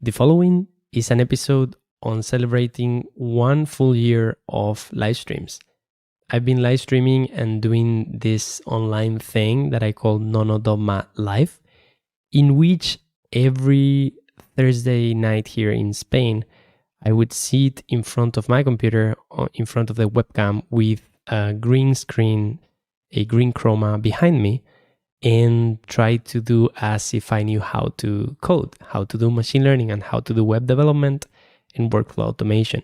The following is an episode on celebrating 1 full year of live streams. I've been live streaming and doing this online thing that I call Nonodogma Live, in which every Thursday night here in Spain, I would sit in front of my computer, in front of the webcam with a green screen, a green chroma behind me, and try to do as if I knew how to code, how to do machine learning, and how to do web development and workflow automation,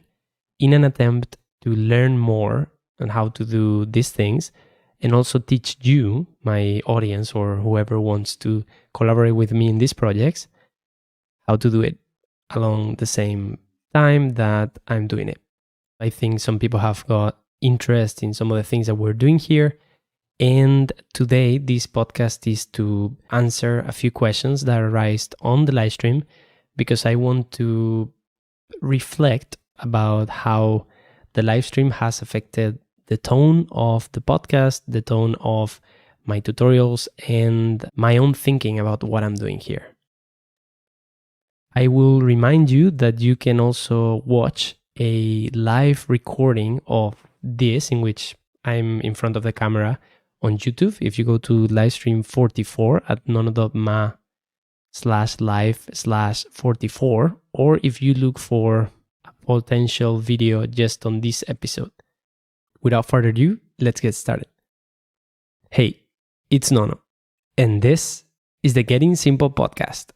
in an attempt to learn more on how to do these things and also teach you, my audience, or whoever wants to collaborate with me in these projects, how to do it along the same time that I'm doing it. I think some people have got interest in some of the things that we're doing here. And today, this podcast is to answer a few questions that arise on the live stream, because I want to reflect about how the live stream has affected the tone of the podcast, the tone of my tutorials, and my own thinking about what I'm doing here. I will remind you that you can also watch a live recording of this, in which I'm in front of the camera, on YouTube. If you go to livestream 44 at nonodogma/live/44, or if you look for a potential video just on this episode. Without further ado, let's get started. Hey, it's Nono, and this is the Getting Simple podcast.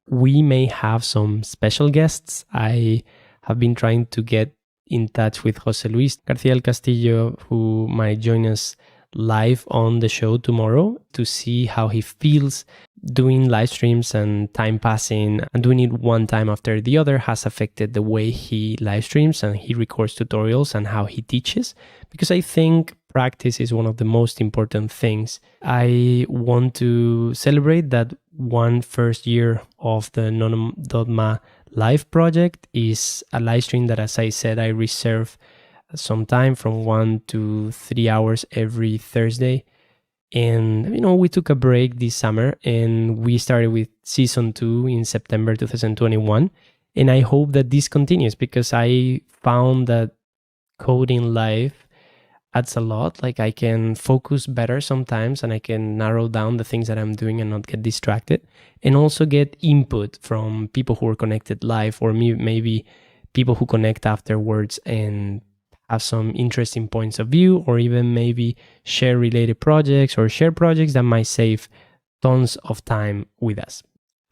We may have some special guests. I have been trying to get in touch with José Luis García del Castillo, who might join us live on the show tomorrow, to see how he feels doing live streams and time passing and doing it one time after the other has affected the way he live streams and he records tutorials and how he teaches, because I think practice is one of the most important things. I want to celebrate that 1 first year of the Nonodogma Live project is a live stream that, as I said, I reserve some time from 1 to 3 hours every Thursday. And, we took a break this summer and we started with season 2 in September 2021. And I hope that this continues, because I found that coding live adds a lot. Like, I can focus better sometimes and I can narrow down the things that I'm doing and not get distracted, and also get input from people who are connected live, or maybe people who connect afterwards and have some interesting points of view, or even maybe share related projects or share projects that might save tons of time with us.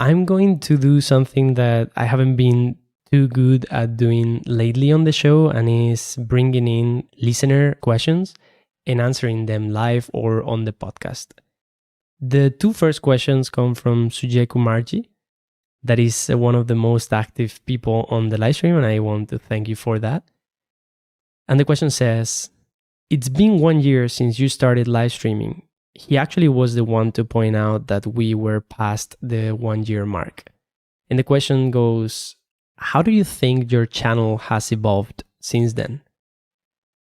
I'm going to do something that I haven't been too good at doing lately on the show, and is bringing in listener questions and answering them live or on the podcast. The 2 first questions come from Sujay Kumarji. That is one of the most active people on the live stream, and I want to thank you for that. And the question says, it's been 1 year since you started live streaming. He actually was the one to point out that we were past the 1 year mark. And the question goes, how do you think your channel has evolved since then?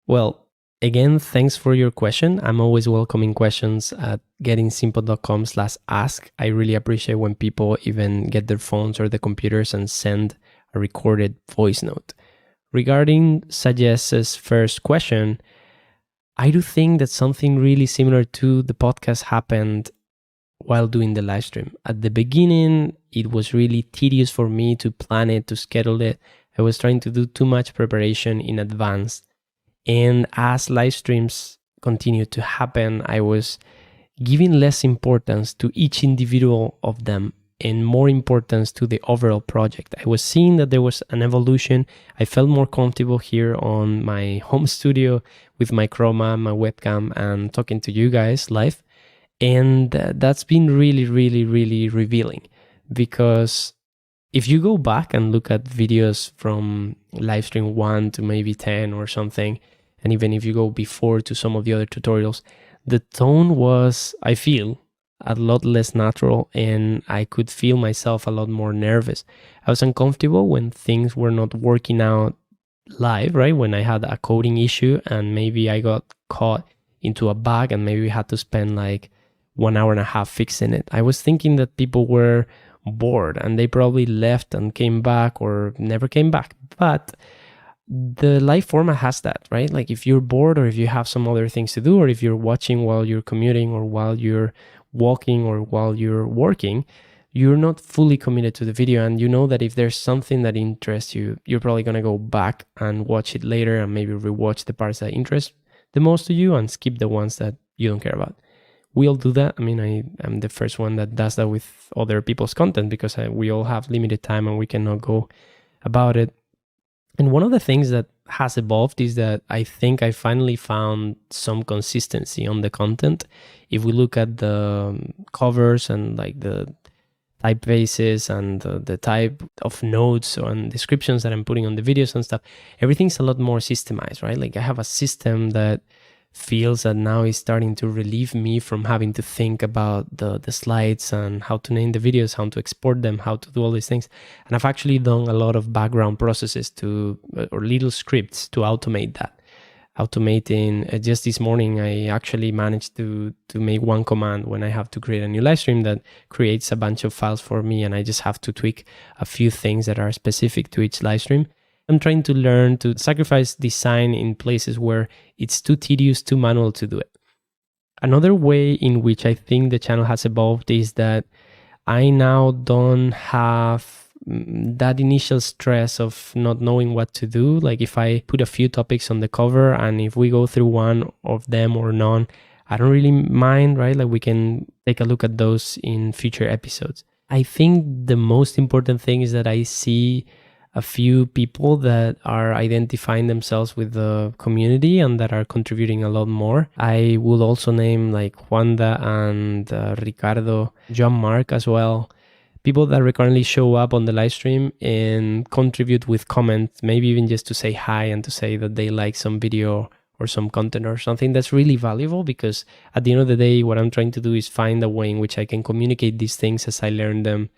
Well, again, thanks for your question. I'm always welcoming questions at gettingsimple.com/ask. I really appreciate when people even get their phones or the computers and send a recorded voice note. Regarding Sajess's first question, I do think that something really similar to the podcast happened while doing the live stream. At the beginning, it was really tedious for me to plan it, to schedule it. I was trying to do too much preparation in advance. And as live streams continued to happen, I was giving less importance to each individual of them and more importance to the overall project. I was seeing that there was an evolution. I felt more comfortable here on my home studio with my chroma, my webcam, and talking to you guys live. And that's been really, really, really revealing, because if you go back and look at videos from live stream 1 to maybe 10 or something, and even if you go before to some of the other tutorials, the tone was, I feel, a lot less natural, and I could feel myself a lot more nervous. I was uncomfortable when things were not working out live, right? When I had a coding issue and maybe I got caught into a bug and maybe we had to spend like 1.5 hours fixing it. I was thinking that people were bored and they probably left and came back or never came back. But the live format has that, right? Like if you're bored or if you have some other things to do, or if you're watching while you're commuting or while you're walking or while you're working, you're not fully committed to the video. And you know that if there's something that interests you, you're probably going to go back and watch it later and maybe rewatch the parts that interest the most to you and skip the ones that you don't care about. We'll do that. I mean, I'm the first one that does that with other people's content because we all have limited time and we cannot go about it. And one of the things that has evolved is that I think I finally found some consistency on the content. If we look at the covers and like the typefaces and the type of notes and descriptions that I'm putting on the videos and stuff, everything's a lot more systemized, right? Like I have a system that feels that now is starting to relieve me from having to think about the slides and how to name the videos, how to export them, how to do all these things. And I've actually done a lot of background processes to, or little scripts to automate that. Automating, just this morning, I actually managed to make one command when I have to create a new live stream that creates a bunch of files for me, and I just have to tweak a few things that are specific to each live stream. I'm trying to learn to sacrifice design in places where it's too tedious, too manual to do it. Another way in which I think the channel has evolved is that I now don't have that initial stress of not knowing what to do. Like if I put a few topics on the cover and if we go through one of them or none, I don't really mind, right? Like we can take a look at those in future episodes. I think the most important thing is that I see a few people that are identifying themselves with the community and that are contributing a lot more. I will also name like Juanda and Ricardo, John Mark as well. People that recurrently show up on the live stream and contribute with comments, maybe even just to say hi and to say that they like some video or some content or something. That's really valuable because at the end of the day, what I'm trying to do is find a way in which I can communicate these things as I learn them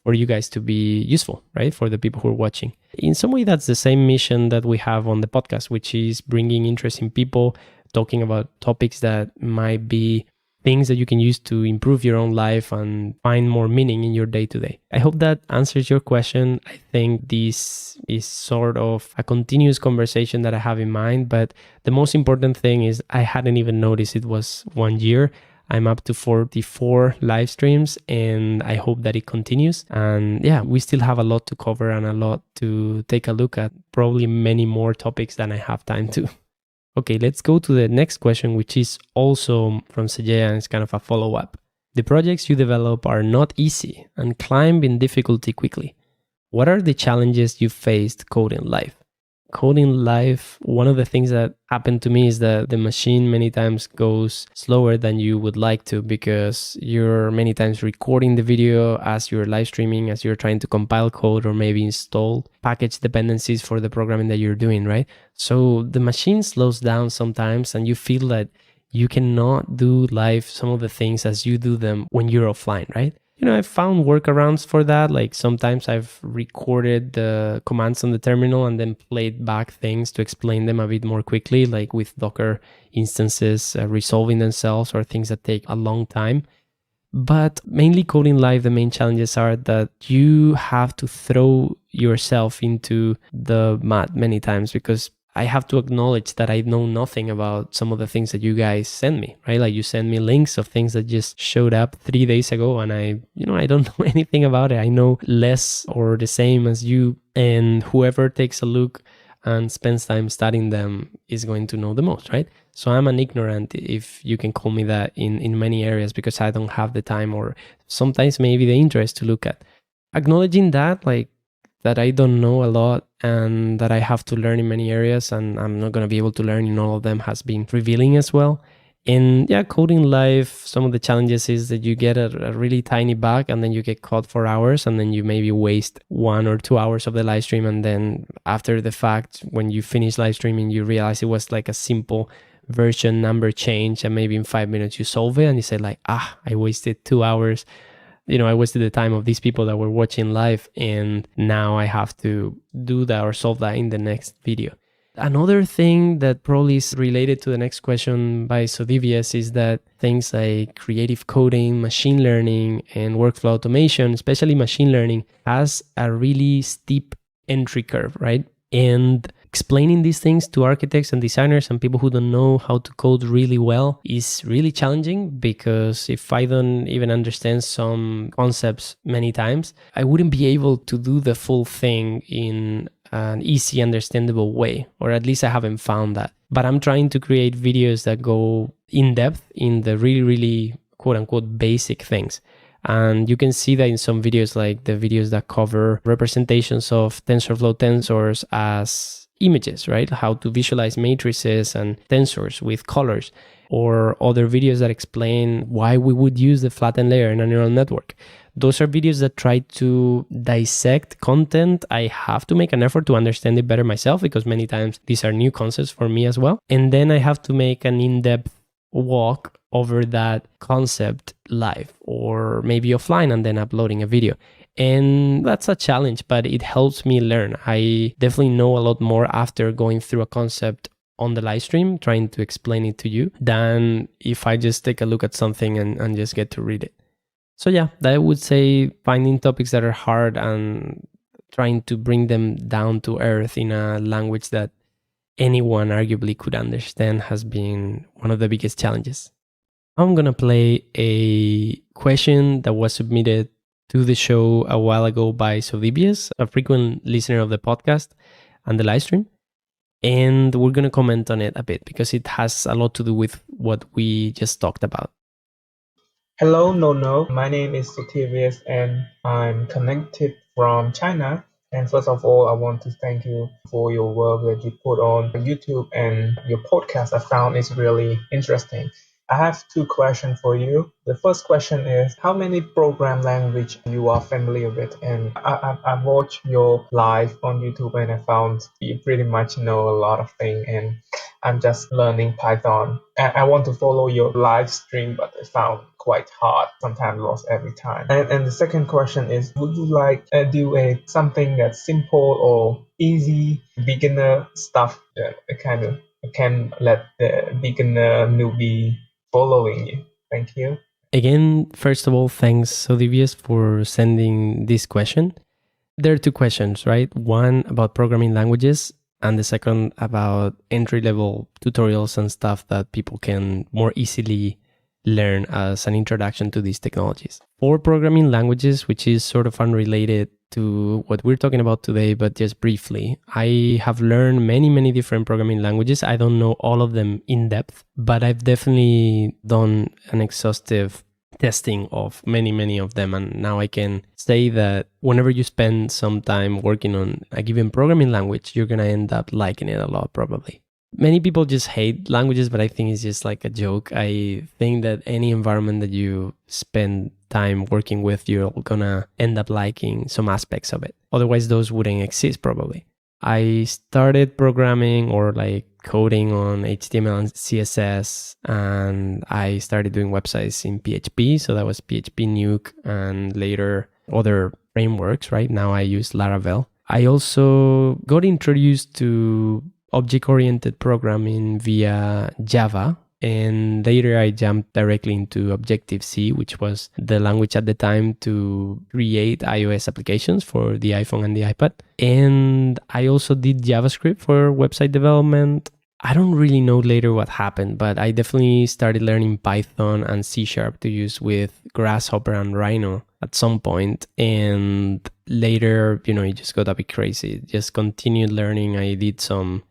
for you guys to be useful, right? For the people who are watching. In some way, that's the same mission that we have on the podcast, which is bringing interesting people, talking about topics that might be things that you can use to improve your own life and find more meaning in your day-to-day. I hope that answers your question. I think this is sort of a continuous conversation that I have in mind, but the most important thing is I hadn't even noticed it was 1 year. I'm up to 44 live streams and I hope that it continues. And yeah, we still have a lot to cover and a lot to take a look at, probably many more topics than I have time to. Okay, let's go to the next question, which is also from Sajea and it's kind of a follow-up. The projects you develop are not easy and climb in difficulty quickly. What are the challenges you faced coding live? Coding live, one of the things that happened to me is that the machine many times goes slower than you would like to because you're many times recording the video as you're live streaming, as you're trying to compile code or maybe install package dependencies for the programming that you're doing, right? So the machine slows down sometimes and you feel that you cannot do live some of the things as you do them when you're offline, right? You know, I've found workarounds for that. Like sometimes I've recorded the commands on the terminal and then played back things to explain them a bit more quickly, like with Docker instances resolving themselves or things that take a long time. But mainly coding live, the main challenges are that you have to throw yourself into the mud many times because I have to acknowledge that I know nothing about some of the things that you guys send me, right? Like you send me links of things that just showed up 3 days ago and I don't know anything about it. I know less or the same as you, and whoever takes a look and spends time studying them is going to know the most, right? So I'm an ignorant, if you can call me that, in many areas because I don't have the time or sometimes maybe the interest to look at. Acknowledging that, like, that I don't know a lot and that I have to learn in many areas and I'm not going to be able to learn in all of them has been revealing as well. And yeah, coding live, some of the challenges is that you get a really tiny bug and then you get caught for hours and then you maybe waste 1 or 2 hours of the live stream. And then after the fact, when you finish live streaming, you realize it was like a simple version number change and maybe in 5 minutes you solve it and you say like, I wasted 2 hours. I wasted the time of these people that were watching live and now I have to do that or solve that in the next video. Another thing that probably is related to the next question by Sodivius is that things like creative coding, machine learning, and workflow automation, especially machine learning, has a really steep entry curve, right? And explaining these things to architects and designers and people who don't know how to code really well is really challenging, because if I don't even understand some concepts many times, I wouldn't be able to do the full thing in an easy, understandable way, or at least I haven't found that. But I'm trying to create videos that go in depth in the really, really quote unquote basic things. And you can see that in some videos, like the videos that cover representations of TensorFlow tensors as images, right? How to visualize matrices and tensors with colors, or other videos that explain why we would use the flattened layer in a neural network. Those are videos that try to dissect content. I have to make an effort to understand it better myself, because many times these are new concepts for me as well. And then I have to make an in-depth walk over that concept live, or maybe offline, and then uploading a video. And that's a challenge, but it helps me learn. I definitely know a lot more after going through a concept on the live stream, trying to explain it to you, than if I just take a look at something and just get to read it. So yeah, I would say finding topics that are hard and trying to bring them down to earth in a language that anyone arguably could understand has been one of the biggest challenges. I'm going to play a question that was submitted to the show a while ago by Sodibius, a frequent listener of the podcast and the live stream. And we're going to comment on it a bit, because it has a lot to do with what we just talked about. Hello, Nono. My name is Sotivius and I'm connected from China. And first of all, I want to thank you for your work that you put on YouTube and your podcast. I found it's really interesting. I have two questions for you. The first question is, how many program language you are familiar with? And I watched your live on YouTube and I found you pretty much know a lot of things, and I'm just learning Python. And I want to follow your live stream, but I found quite hard, sometimes lost every time. And the second question is, would you like do something that's simple or easy beginner stuff that can let the beginner newbie following you? Thank you. Again, first of all, thanks, Sodivius, for sending this question. There are two questions, right? One about programming languages, and the second about entry-level tutorials and stuff that people can more easily learn as an introduction to these technologies. For programming languages, which is sort of unrelated to what we're talking about today, but just briefly, I have learned many different programming languages. I don't know all of them in depth, but I've definitely done an exhaustive testing of many of them. And now I can say that whenever you spend some time working on a given programming language, you're going to end up liking it a lot, probably. Many people just hate languages, but I think it's just like a joke. I think that any environment that you spend time working with, you're gonna end up liking some aspects of it. Otherwise, those wouldn't exist probably. I started programming or like coding on HTML and CSS, and I started doing websites in PHP. So that was PHP Nuke and later other frameworks, right? Now I use Laravel. I also got introduced to object-oriented programming via Java, and later I jumped directly into Objective-C, which was the language at the time to create iOS applications for the iPhone and the iPad. And I also did JavaScript for website development. I don't really know later what happened, but I definitely started learning Python and C# to use with Grasshopper and Rhino at some point. And later, it just got a bit crazy. Just continued learning. I did some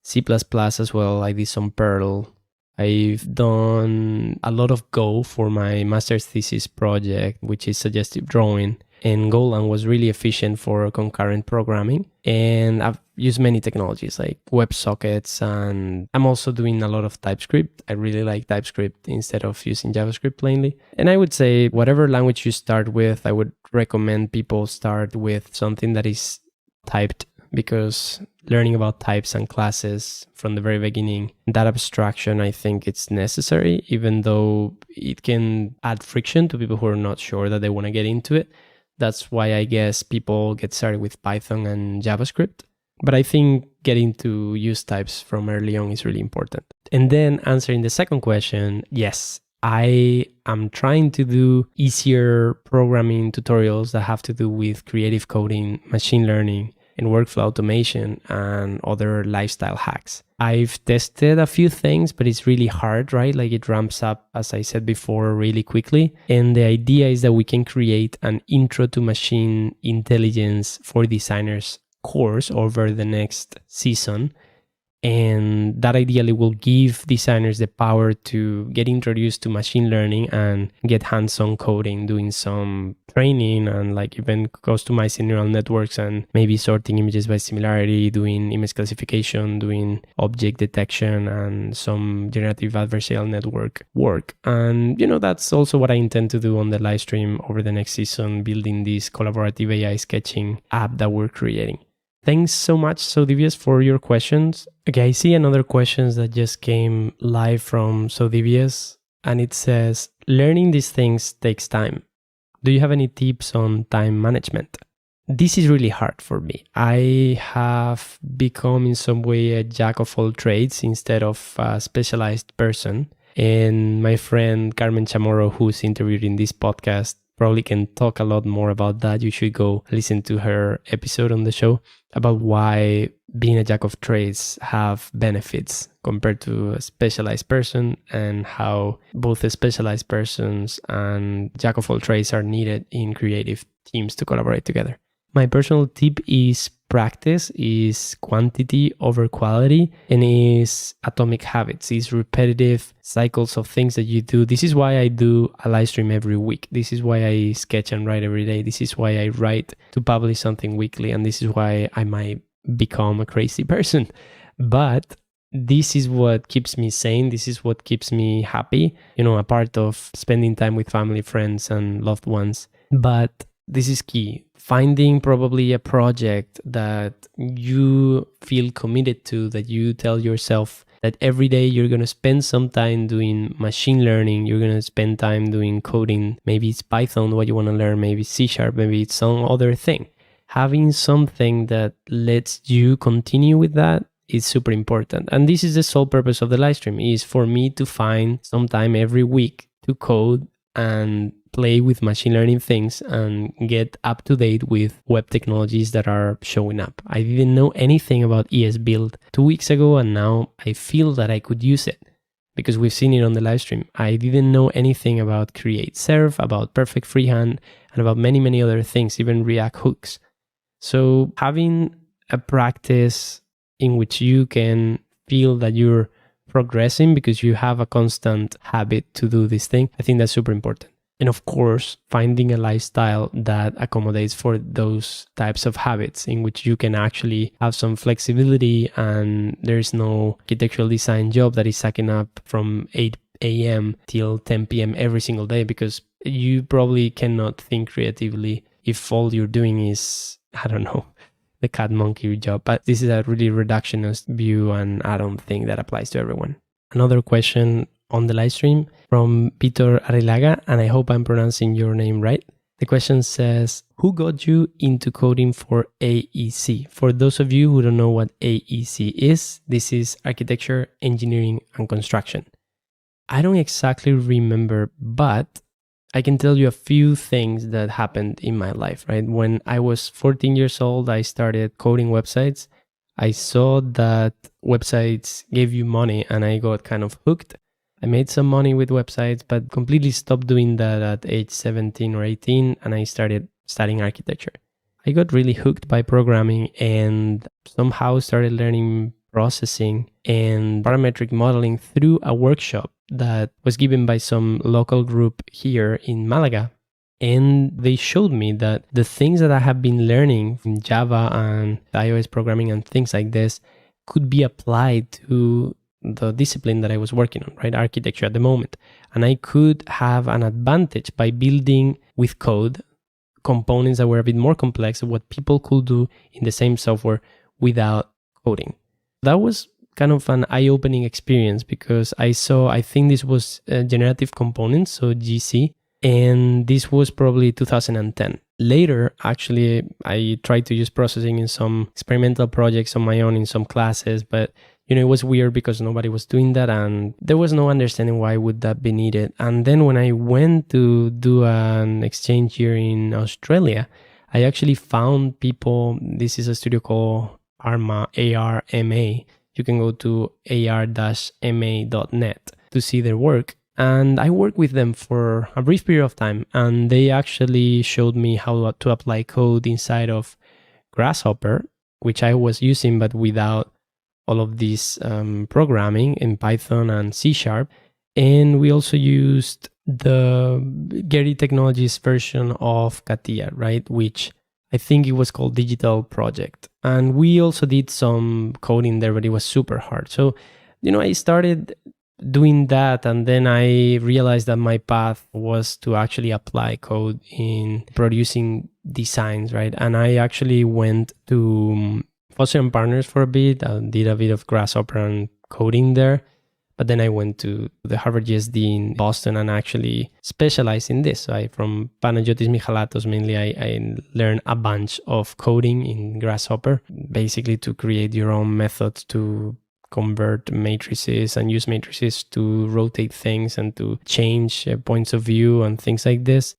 C++ as well. I did some Perl. I've done a lot of Go for my master's thesis project, which is suggestive drawing. And Golang was really efficient for concurrent programming. And I've used many technologies like WebSockets, and I'm also doing a lot of TypeScript. I really like TypeScript instead of using JavaScript plainly. And I would say whatever language you start with, I would recommend people start with something that is typed, because learning about types and classes from the very beginning, that abstraction, I think it's necessary, even though it can add friction to people who are not sure that they want to get into it. That's why I guess people get started with Python and JavaScript. But I think getting to use types from early on is really important. And then answering the second question, yes, I am trying to do easier programming tutorials that have to do with creative coding, machine learning, and workflow automation and other lifestyle hacks. I've tested a few things, but it's really hard, right? Like it ramps up, as I said before, really quickly. And the idea is that we can create an intro to machine intelligence for designers course over the next season. And that ideally will give designers the power to get introduced to machine learning and get hands-on coding, doing some training and like even customizing neural networks and maybe sorting images by similarity, doing image classification, doing object detection and some generative adversarial network work. And that's also what I intend to do on the live stream over the next season, building this collaborative AI sketching app that we're creating. Thanks so much, Sodivius, for your questions. Okay, I see another question that just came live from Sodivius, and it says, learning these things takes time. Do you have any tips on time management? This is really hard for me. I have become in some way a jack of all trades instead of a specialized person. And my friend Carmen Chamorro, who's interviewed in this podcast, probably can talk a lot more about that. You should go listen to her episode on the show about why being a jack of trades have benefits compared to a specialized person and how both the specialized persons and jack of all trades are needed in creative teams to collaborate together. My personal tip is practice, is quantity over quality, and is atomic habits, is repetitive cycles of things that you do. This is why I do a live stream every week. This is why I sketch and write every day. This is why I write to publish something weekly. And this is why I might become a crazy person. But this is what keeps me sane. This is what keeps me happy, a part of spending time with family, friends, and loved ones. But this is key. Finding probably a project that you feel committed to, that you tell yourself that every day you're going to spend some time doing machine learning, you're going to spend time doing coding. Maybe it's Python, what you want to learn, maybe it's C#, maybe it's some other thing. Having something that lets you continue with that is super important. And this is the sole purpose of the live stream, is for me to find some time every week to code and play with machine learning things and get up to date with web technologies that are showing up. I didn't know anything about ESBuild 2 weeks ago, and now I feel that I could use it because we've seen it on the live stream. I didn't know anything about Create Serve, about Perfect Freehand, and about many, many other things, even React hooks. So having a practice in which you can feel that you're progressing because you have a constant habit to do this thing, I think that's super important. And of course, finding a lifestyle that accommodates for those types of habits in which you can actually have some flexibility and there's no architectural design job that is sucking up from 8 a.m. till 10 p.m. every single day, because you probably cannot think creatively if all you're doing is, I don't know, the cat monkey job. But this is a really reductionist view, and I don't think that applies to everyone. Another question on the live stream from Peter Arrilaga, and I hope I'm pronouncing your name right. The question says, who got you into coding for AEC? For those of you who don't know what AEC is, this is Architecture, Engineering, and Construction. I don't exactly remember, but I can tell you a few things that happened in my life, right? When I was 14 years old, I started coding websites. I saw that websites gave you money and I got kind of hooked. I made some money with websites, but completely stopped doing that at age 17 or 18, and I started studying architecture. I got really hooked by programming and somehow started learning processing and parametric modeling through a workshop that was given by some local group here in Malaga. And they showed me that the things that I have been learning in Java and iOS programming and things like this could be applied to the discipline that I was working on, right? Architecture at the moment. And I could have an advantage by building with code components that were a bit more complex of what people could do in the same software without coding. That was kind of an eye-opening experience because I think this was generative components, so GC, and this was probably 2010. Later, actually, I tried to use processing in some experimental projects on my own in some classes, but it was weird because nobody was doing that and there was no understanding why would that be needed. And then when I went to do an exchange here in Australia, I actually found people. This is a studio called ARMA, ARMA. You can go to ar-ma.net to see their work. And I worked with them for a brief period of time, and they actually showed me how to apply code inside of Grasshopper, which I was using, but without all of this programming in Python and C#. And we also used the Getty Technologies version of CATIA, right? Which I think it was called Digital Project. And we also did some coding there, but it was super hard. So, I started doing that, and then I realized that my path was to actually apply code in producing designs, right? And I actually went to Foster & Partners for a bit. I did a bit of Grasshopper and coding there, but then I went to the Harvard GSD in Boston and actually specialized in this. So from Panagiotis Michalatos, mainly I learned a bunch of coding in Grasshopper, basically to create your own methods to convert matrices and use matrices to rotate things and to change points of view and things like this.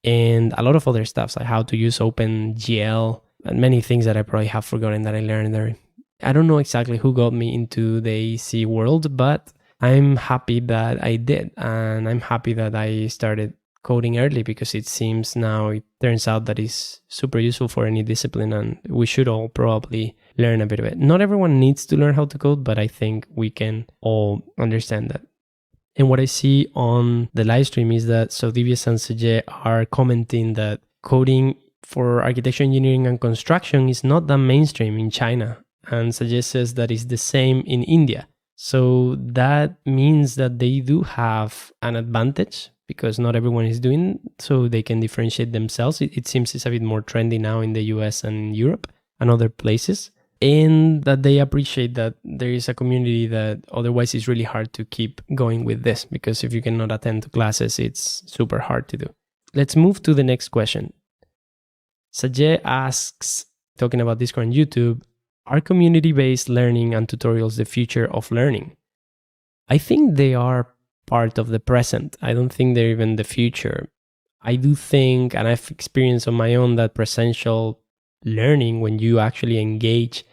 And a lot of other stuff, like how to use OpenGL and many things that I probably have forgotten that I learned there. I don't know exactly who got me into the AC world, but I'm happy that I did. And I'm happy that I started coding early because it turns out that it's super useful for any discipline, and we should all probably learn a bit of it. Not everyone needs to learn how to code, but I think we can all understand that. And what I see on the live stream is that Sodivius and Sergey are commenting that coding for architecture, engineering, and construction is not that mainstream in China. And Sergey says that it's the same in India. So that means that they do have an advantage because not everyone is doing, so they can differentiate themselves. It seems it's a bit more trendy now in the US and Europe and other places. And that they appreciate that there is a community that otherwise is really hard to keep going with this, because if you cannot attend to classes, it's super hard to do. Let's move to the next question. Sajay asks, talking about Discord and YouTube, are community-based learning and tutorials the future of learning? I think they are part of the present. I don't think they're even the future. I do think, and I've experienced on my own, that presential learning, when you actually engage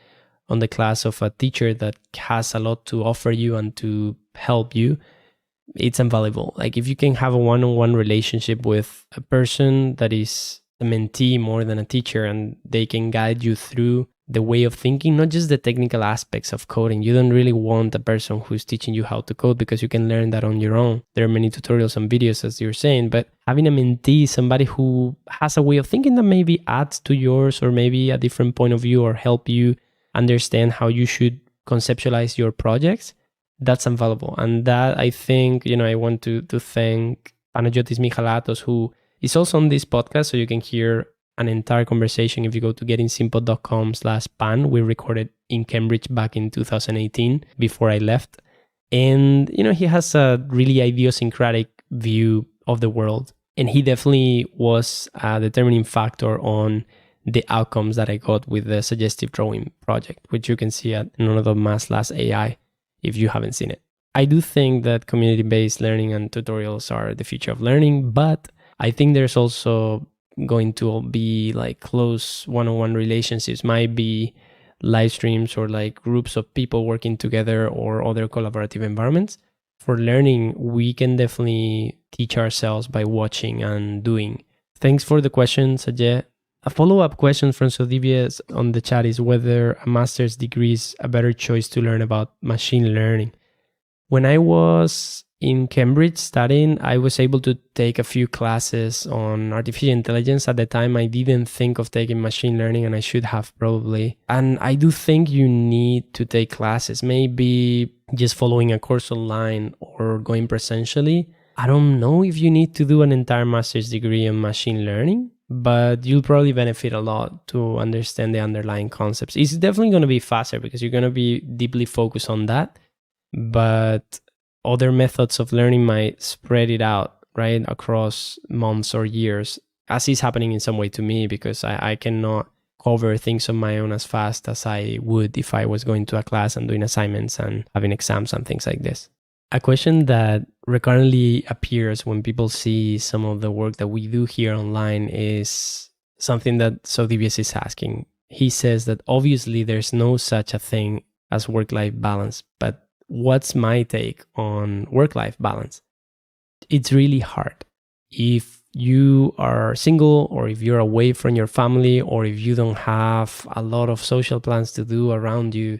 on the class of a teacher that has a lot to offer you and to help you, it's invaluable. Like if you can have a one-on-one relationship with a person that is a mentee more than a teacher, and they can guide you through the way of thinking, not just the technical aspects of coding. You don't really want a person who's teaching you how to code, because you can learn that on your own. There are many tutorials and videos, as you're saying, but having a mentee, somebody who has a way of thinking that maybe adds to yours, or maybe a different point of view, or help you understand how you should conceptualize your projects, that's invaluable. And that, I think, I want to thank Panagiotis Michalatos, who is also on this podcast, so you can hear an entire conversation if you go to gettingsimple.com/pan. We recorded in Cambridge back in 2018 before I left. And, he has a really idiosyncratic view of the world. And he definitely was a determining factor on the outcomes that I got with the suggestive drawing project, which you can see at nono.mas/AI if you haven't seen it. I do think that community-based learning and tutorials are the future of learning, but I think there's also going to be like close one-on-one relationships, might be live streams or like groups of people working together or other collaborative environments. For learning, we can definitely teach ourselves by watching and doing. Thanks for the question, Sajay. A follow-up question from Sodivius on the chat is whether a master's degree is a better choice to learn about machine learning. When I was in Cambridge studying, I was able to take a few classes on artificial intelligence. At the time, I didn't think of taking machine learning, and I should have probably. And I do think you need to take classes, maybe just following a course online or going presentially. I don't know if you need to do an entire master's degree in machine learning, but you'll probably benefit a lot to understand the underlying concepts. It's definitely going to be faster because you're going to be deeply focused on that. But other methods of learning might spread it out, right, across months or years. as is happening in some way to me, because I cannot cover things on my own as fast as I would if I was going to a class and doing assignments and having exams and things like this. A question that recurrently appears when people see some of the work that we do here online is something that Sotirios is asking. He says that obviously there's no such a thing as work-life balance, but what's my take on work-life balance? It's really hard. If you are single, or if you're away from your family, or if you don't have a lot of social plans to do around you,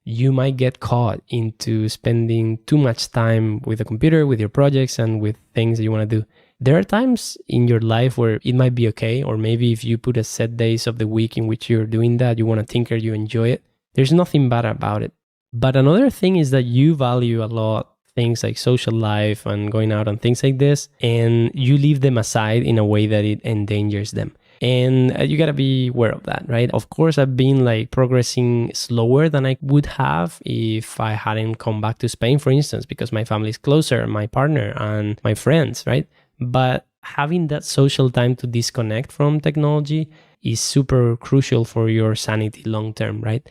you might get caught into spending too much time with the computer, with your projects, and with things that you want to do. There are times in your life where it might be okay, or maybe if you put a set days of the week in which you're doing that, you want to tinker, you enjoy it. There's nothing bad about it. But another thing is that you value a lot things like social life and going out and things like this, and you leave them aside in a way that it endangers them. And you got to be aware of that, right? Of course, I've been like progressing slower than I would have if I hadn't come back to Spain, for instance, because my family is closer, my partner and my friends, right? But having that social time to disconnect from technology is super crucial for your sanity long term, right?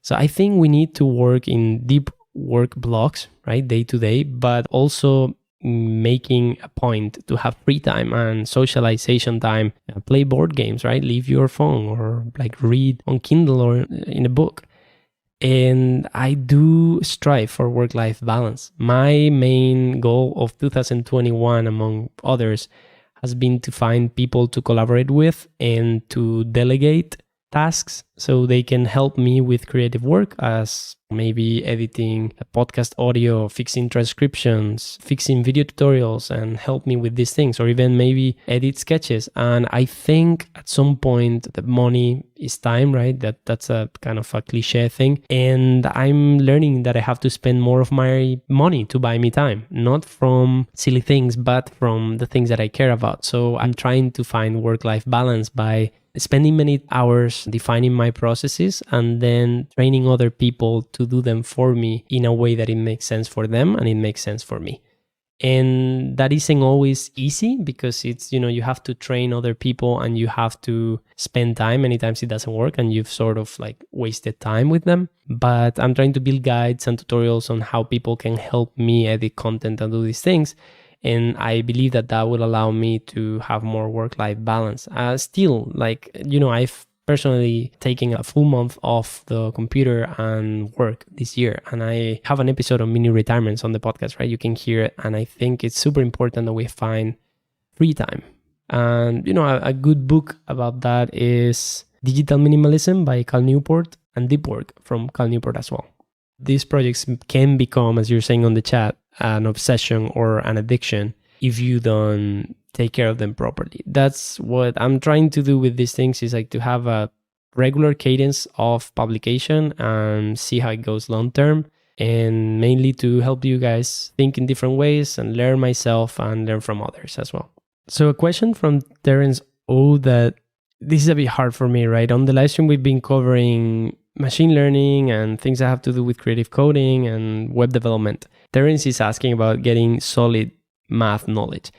So I think we need to work in deep work blocks, right? Day to day, but also making a point to have free time and socialization time, play board games, right? Leave your phone or like read on Kindle or in a book. And I do strive for work-life balance. My main goal of 2021, among others, has been to find people to collaborate with and to delegate tasks so they can help me with creative work, as maybe editing a podcast audio, fixing transcriptions, fixing video tutorials, and help me with these things, or even maybe edit sketches. And I think at some point the money is time, right? That's a kind of a cliche thing. And I'm learning that I have to spend more of my money to buy me time, not from silly things, but from the things that I care about. So I'm trying to find work-life balance by spending many hours defining my processes and then training other people to do them for me in a way that it makes sense for them and it makes sense for me. And that isn't always easy, because it's, you have to train other people and you have to spend time. Many times it doesn't work and you've sort of like wasted time with them. But I'm trying to build guides and tutorials on how people can help me edit content and do these things. And I believe that will allow me to have more work-life balance. Still, I've personally taken a full month off the computer and work this year. And I have an episode on mini retirements on the podcast, right? You can hear it. And I think it's super important that we find free time. And, a good book about that is Digital Minimalism by Cal Newport and Deep Work from Cal Newport as well. These projects can become, as you're saying on the chat, an obsession or an addiction if you don't take care of them properly. That's what I'm trying to do with these things, is like to have a regular cadence of publication and see how it goes long term, and mainly to help you guys think in different ways and learn myself and learn from others as well. So a question from Terence O, that this is a bit hard for me, right? On the live stream, we've been covering machine learning and things that have to do with creative coding and web development. Terence is asking about getting solid math knowledge.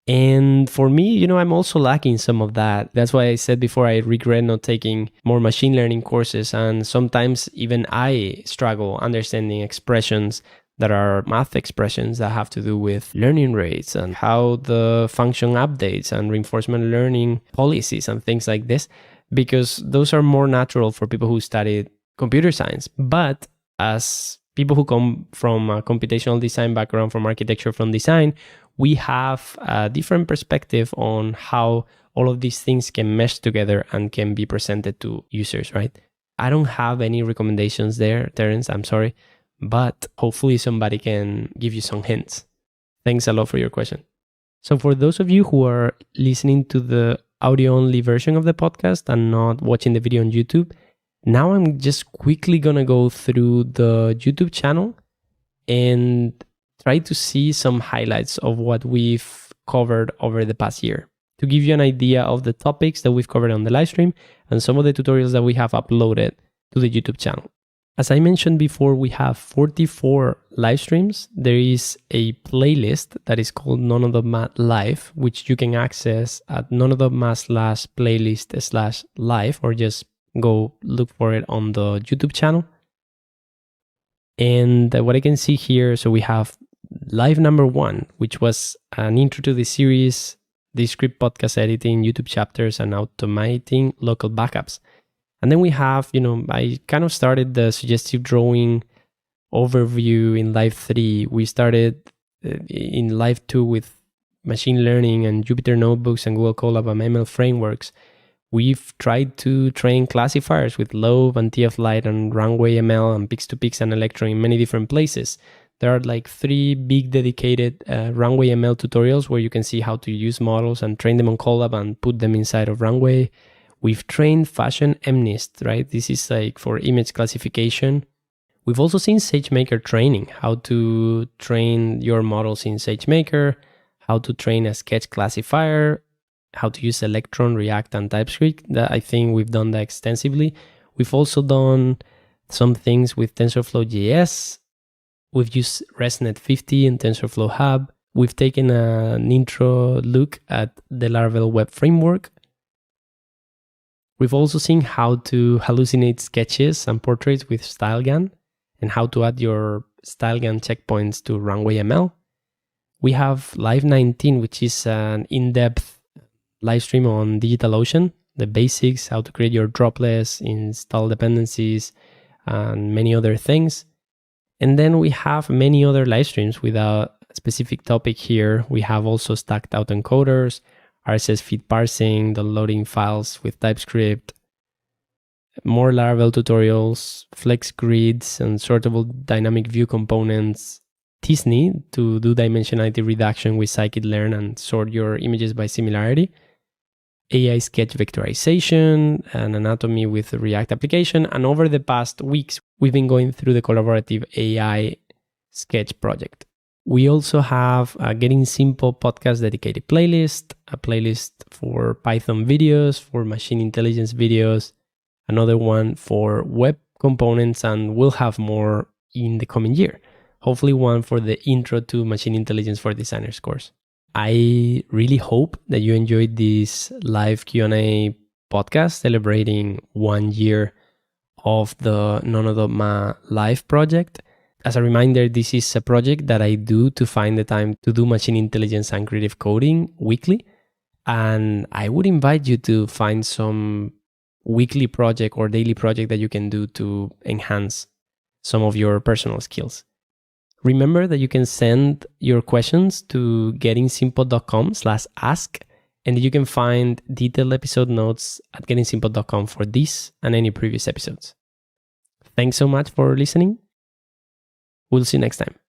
And for me, I'm also lacking some of that. That's why I said before, I regret not taking more machine learning courses. And sometimes even I struggle understanding expressions that are math expressions that have to do with learning rates and how the function updates and reinforcement learning policies and things like this, because those are more natural for people who studied computer science. But as people who come from a computational design background, from architecture, from design, we have a different perspective on how all of these things can mesh together and can be presented to users, right? I don't have any recommendations there, Terence, I'm sorry, but hopefully somebody can give you some hints. Thanks a lot for your question. So for those of you who are listening to the audio-only version of the podcast and not watching the video on YouTube, now I'm just quickly going to go through the YouTube channel and try to see some highlights of what we've covered over the past year, to give you an idea of the topics that we've covered on the live stream and some of the tutorials that we have uploaded to the YouTube channel. As I mentioned before, we have 44 live streams. There is a playlist that is called None of the Math Live, which you can access at noneofthemath/playlist/live, or just go look for it on the YouTube channel. And what I can see here, so we have live number 1, which was an intro to the series, Descript podcast editing, YouTube chapters, and automating local backups. And then we have, I kind of started the suggestive drawing overview in live 3. We started in live 2 with machine learning and Jupyter Notebooks and Google Colab and ML frameworks. We've tried to train classifiers with Lobe and TF-Lite and Runway ML and Pix2Pix and Electron in many different places. There are like 3 big dedicated Runway ML tutorials where you can see how to use models and train them on Colab and put them inside of Runway. We've trained Fashion MNIST, right? This is like for image classification. We've also seen SageMaker training, how to train your models in SageMaker, how to train a sketch classifier, how to use Electron, React, and TypeScript. I think we've done that extensively. We've also done some things with TensorFlow.js. We've used ResNet 50 and TensorFlow Hub. We've taken an intro look at the Laravel web framework. We've also seen how to hallucinate sketches and portraits with StyleGAN and how to add your StyleGAN checkpoints to Runway ML. We have Live 19, which is an in-depth live stream on DigitalOcean, the basics, how to create your droplets, install dependencies, and many other things. And then we have many other live streams without a specific topic here. We have also stacked autoencoders, RSS feed parsing, downloading files with TypeScript, more Laravel tutorials, flex grids and sortable dynamic view components, Tisney to do dimensionality reduction with scikit-learn and sort your images by similarity, AI sketch vectorization, and anatomy with the React application. And over the past weeks, we've been going through the collaborative AI sketch project. We also have a Getting Simple podcast dedicated playlist, a playlist for Python videos, for machine intelligence videos, another one for web components, and we'll have more in the coming year. Hopefully one for the Intro to Machine Intelligence for Designers course. I really hope that you enjoyed this live Q&A podcast celebrating 1 year of the None of the Math Live project. As a reminder, this is a project that I do to find the time to do machine intelligence and creative coding weekly. And I would invite you to find some weekly project or daily project that you can do to enhance some of your personal skills. Remember that you can send your questions to gettingsimple.com/ask, and you can find detailed episode notes at gettingsimple.com for this and any previous episodes. Thanks so much for listening. We'll see you next time.